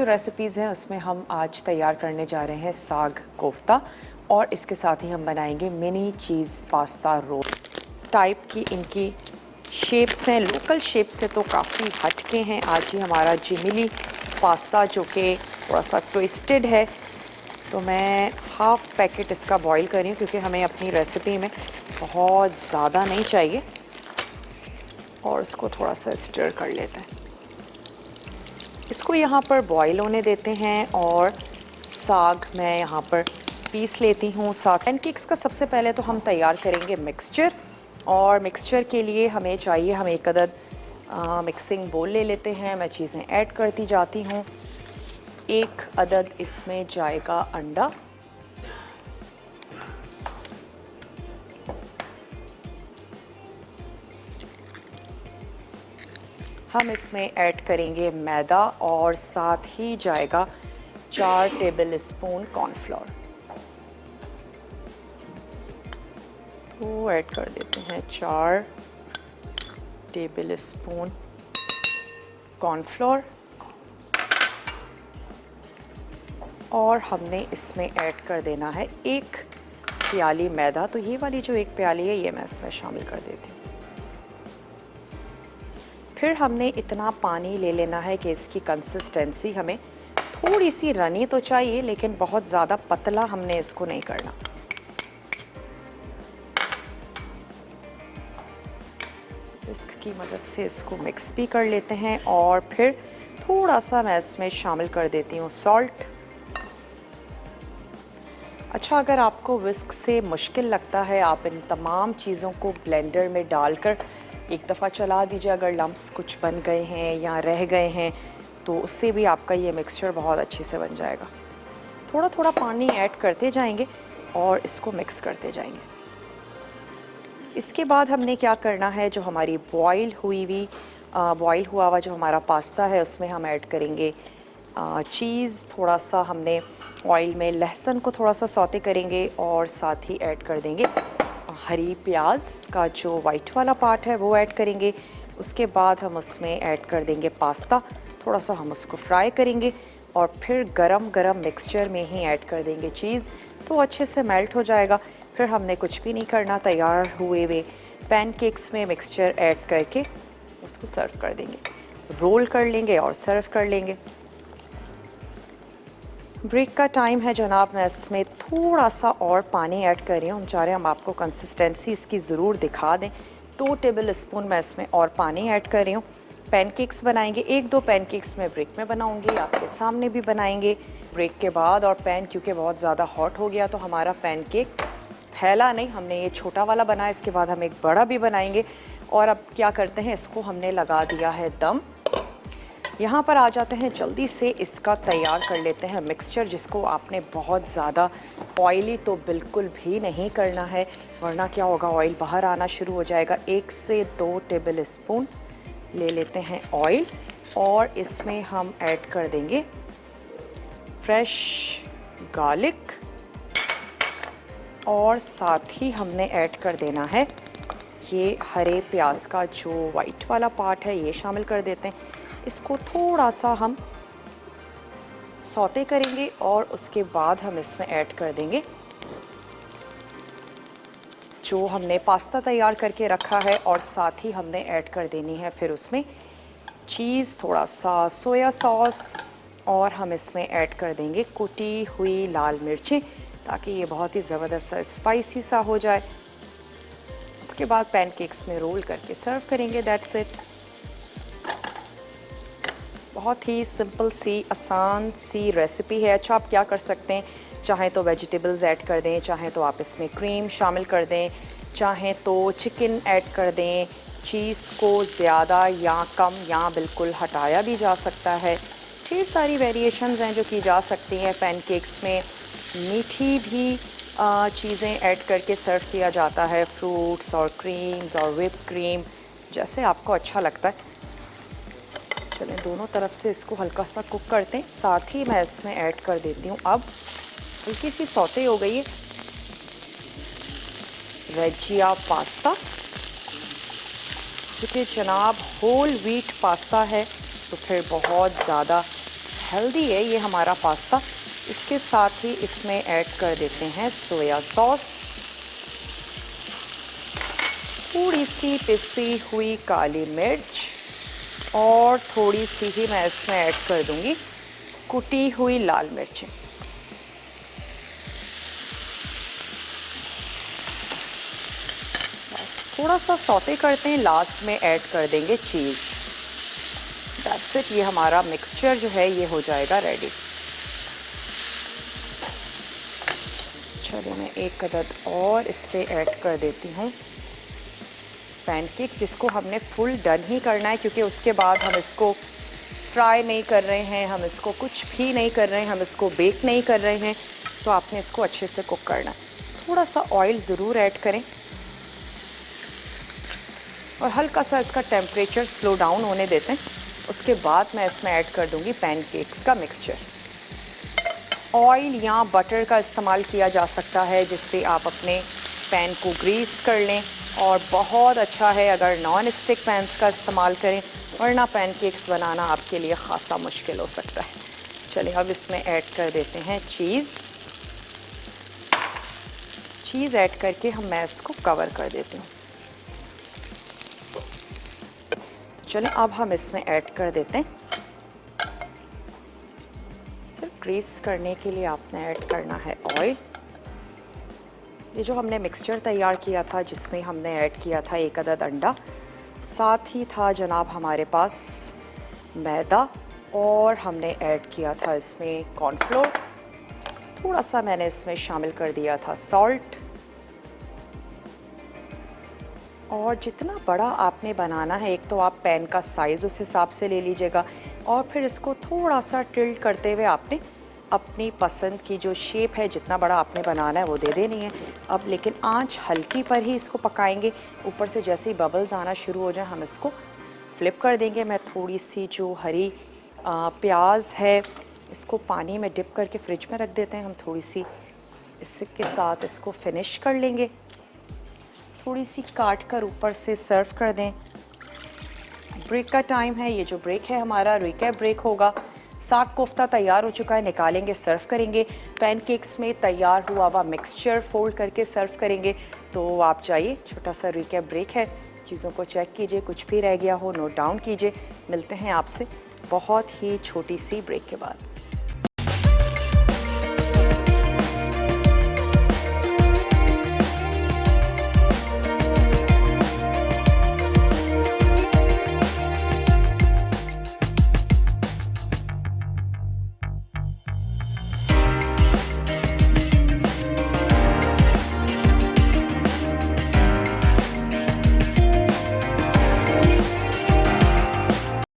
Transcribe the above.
Recipes हैं उसमें हम आज तैयार करने जा रहे हैं साग कोफ्ता और इसके साथ ही हम बनाएंगे mini cheese pasta roll type की। इनकी शेप्स हैं, लोकल शेप से तो काफ़ी हटके हैं। आज ही हमारा जिमिली पास्ता जो कि थोड़ा सा ट्विस्टेड है, तो मैं हाफ़ पैकेट इसका बॉईल कर रही हूँ क्योंकि हमें अपनी रेसिपी में बहुत ज़्यादा नहीं चाहिए। और इसको थोड़ा सा स्टर कर लेते हैं। इसको यहाँ पर बॉईल होने देते हैं और साग मैं यहाँ पर पीस लेती हूँ। साग पैनकेक्स का सबसे पहले तो हम तैयार करेंगे मिक्सचर, और मिक्सचर के लिए हमें चाहिए, हम एक अदद मिक्सिंग बोल ले लेते हैं। मैं चीज़ें ऐड करती जाती हूँ। एक अदद इसमें जाएगा अंडा, हम इसमें ऐड करेंगे मैदा और साथ ही जाएगा 4 टेबल स्पून कॉर्नफ्लोर। तो ऐड कर देते हैं 4 टेबल स्पून कॉर्नफ्लोर, और हमने इसमें ऐड कर देना है 1 प्याली मैदा। तो ये वाली जो 1 प्याली है ये मैं इसमें शामिल कर देती हूँ। फिर हमने इतना पानी ले लेना है कि इसकी कंसिस्टेंसी हमें थोड़ी सी रनी तो चाहिए, लेकिन बहुत ज़्यादा पतला हमने इसको नहीं करना। विस्क की मदद से इसको मिक्स भी कर लेते हैं, और फिर थोड़ा सा मैं इसमें शामिल कर देती हूँ सॉल्ट। अच्छा, अगर आपको विस्क से मुश्किल लगता है, आप इन तमाम चीज़ों को ब्लेंडर में डालकर एक दफ़ा चला दीजिए। अगर लम्प्स कुछ बन गए हैं या रह गए हैं तो उससे भी आपका ये मिक्सचर बहुत अच्छे से बन जाएगा। थोड़ा थोड़ा पानी ऐड करते जाएंगे और इसको मिक्स करते जाएंगे। इसके बाद हमने क्या करना है, जो हमारी बॉईल हुआ हुआ जो हमारा पास्ता है उसमें हम ऐड करेंगे चीज़। थोड़ा सा हमने ऑयल में लहसुन को थोड़ा सा सौते करेंगे, और साथ ही ऐड कर देंगे हरी प्याज का जो वाइट वाला पार्ट है वो ऐड करेंगे। उसके बाद हम उसमें ऐड कर देंगे पास्ता, थोड़ा सा हम उसको फ्राई करेंगे, और फिर गरम गरम मिक्सचर में ही ऐड कर देंगे चीज़, तो अच्छे से मेल्ट हो जाएगा। फिर हमने कुछ भी नहीं करना, तैयार हुए हुए पैनकेक्स में मिक्सचर ऐड करके उसको सर्व कर देंगे, रोल कर लेंगे और सर्व कर लेंगे। ब्रेक का टाइम है जनाब, मैं इसमें थोड़ा सा और पानी ऐड कर रही हूँ। हम चाह रहे हैं हम आपको कंसिस्टेंसी इसकी ज़रूर दिखा दें। 2 टेबल स्पून मैं इसमें और पानी ऐड कर रही हूँ। पैनकेक्स बनाएंगे, 1-2 पैनकेक्स मैं ब्रेक में बनाऊँगी, आपके सामने भी बनाएंगे ब्रेक के बाद। और पैन क्योंकि बहुत ज़्यादा हॉट हो गया तो हमारा पैनकेक फैला नहीं, हमने ये छोटा वाला बनाया। इसके बाद हम एक बड़ा भी बनाएंगे। और अब क्या करते हैं, इसको हमने लगा दिया है दम। यहाँ पर आ जाते हैं, जल्दी से इसका तैयार कर लेते हैं मिक्सचर, जिसको आपने बहुत ज़्यादा ऑयली तो बिल्कुल भी नहीं करना है, वरना क्या होगा, ऑयल बाहर आना शुरू हो जाएगा। 1 से 2 टेबल स्पून ले लेते हैं ऑयल, और इसमें हम ऐड कर देंगे फ्रेश गार्लिक, और साथ ही हमने ऐड कर देना है ये हरे प्याज का जो वाइट वाला पार्ट है, ये शामिल कर देते हैं। इसको थोड़ा सा हम सौते करेंगे, और उसके बाद हम इसमें ऐड कर देंगे जो हमने पास्ता तैयार करके रखा है, और साथ ही हमने ऐड कर देनी है फिर उसमें चीज़, थोड़ा सा सोया सॉस, और हम इसमें ऐड कर देंगे कुटी हुई लाल मिर्चें, ताकि ये बहुत ही ज़बरदस्त स्पाइसी सा हो जाए। उसके बाद पैनकेक्स में रोल करके सर्व करेंगे। That's it. बहुत ही सिंपल सी आसान सी रेसिपी है। अच्छा, आप क्या कर सकते हैं, चाहें तो वेजिटेबल्स ऐड कर दें, चाहें तो आप इसमें क्रीम शामिल कर दें, चाहें तो चिकन ऐड कर दें। चीज़ को ज़्यादा या कम या बिल्कुल हटाया भी जा सकता है। ढेर सारी वेरिएशंस हैं जो की जा सकती हैं। पैनकेक्स में मीठी भी चीज़ें ऐड करके सर्व किया जाता है, फ्रूट्स और क्रीम्स और व्हिप क्रीम, जैसे आपको अच्छा लगता है। चलें, दोनों तरफ से इसको हल्का सा कुक करते हैं। साथ ही मैं इसमें ऐड कर देती हूँ, अब हल्की सी सौते हो गई है, वेजिया पास्ता, जो कि जनाब होल व्हीट पास्ता है, तो फिर बहुत ज़्यादा हेल्दी है ये हमारा पास्ता। इसके साथ ही इसमें ऐड कर देते हैं सोया सॉस, थोड़ी सी पिसी हुई काली मिर्च और थोड़ी सी ही मैं इसमें ऐड कर दूंगी कुटी हुई लाल मिर्चें। थोड़ा सा सौते करते हैं, लास्ट में ऐड कर देंगे चीज़। दैट्स इट, ये हमारा मिक्सचर जो है ये हो जाएगा रेडी। चलिए मैं एक अदद और इस पर ऐड कर देती हूँ पैनकेक्स, जिसको हमने फुल डन ही करना है क्योंकि उसके बाद हम इसको फ्राई नहीं कर रहे हैं, हम इसको कुछ भी नहीं कर रहे हैं, हम इसको बेक नहीं कर रहे हैं, तो आपने इसको अच्छे से कुक करना है। थोड़ा सा ऑयल ज़रूर ऐड करें और हल्का सा इसका टेम्परेचर स्लो डाउन होने देते हैं। उसके बाद मैं इसमें ऐड कर दूंगी पैनकेक्स का मिक्सचर। ऑयल या बटर का इस्तेमाल किया जा सकता है जिससे आप अपने पैन को ग्रीस कर लें, और बहुत अच्छा है अगर नॉन स्टिक पैन्स का इस्तेमाल करें, वरना पैनकेक्स बनाना आपके लिए ख़ासा मुश्किल हो सकता है। चलिए अब इसमें ऐड कर देते हैं चीज़ ऐड करके मैं इसको कवर कर देती हूँ। चलिए अब हम इसमें ऐड कर देते हैं, सिर्फ ग्रीस करने के लिए आपने ऐड करना है ऑयल। ये जो हमने मिक्सचर तैयार किया था जिसमें हमने ऐड किया था 1 अदद अंडा, साथ ही था जनाब हमारे पास मैदा, और हमने ऐड किया था इसमें कॉर्नफ्लोर, थोड़ा सा मैंने इसमें शामिल कर दिया था सॉल्ट। और जितना बड़ा आपने बनाना है, एक तो आप पैन का साइज़ उस हिसाब से ले लीजिएगा, और फिर इसको थोड़ा सा टिल्ट करते हुए आपने अपनी पसंद की जो शेप है, जितना बड़ा आपने बनाना है वो दे देनी है। अब लेकिन आंच हल्की पर ही इसको पकाएंगे। ऊपर से जैसे ही बबल्स आना शुरू हो जाए हम इसको फ्लिप कर देंगे। मैं थोड़ी सी जो हरी प्याज है इसको पानी में डिप करके फ्रिज में रख देते हैं, हम थोड़ी सी इसके साथ इसको फिनिश कर लेंगे। थोड़ी सी काट कर ऊपर से सर्व कर दें। ब्रेक का टाइम है, ये जो ब्रेक है हमारा रिकैप ब्रेक होगा। साग कोफ्ता तैयार हो चुका है, निकालेंगे, सर्व करेंगे। पैनकेक्स में तैयार हुआ हुआ मिक्सचर फोल्ड करके सर्व करेंगे। तो आप जाइए, छोटा सा रिकैप ब्रेक है, चीज़ों को चेक कीजिए, कुछ भी रह गया हो नोट डाउन कीजिए। मिलते हैं आपसे बहुत ही छोटी सी ब्रेक के बाद।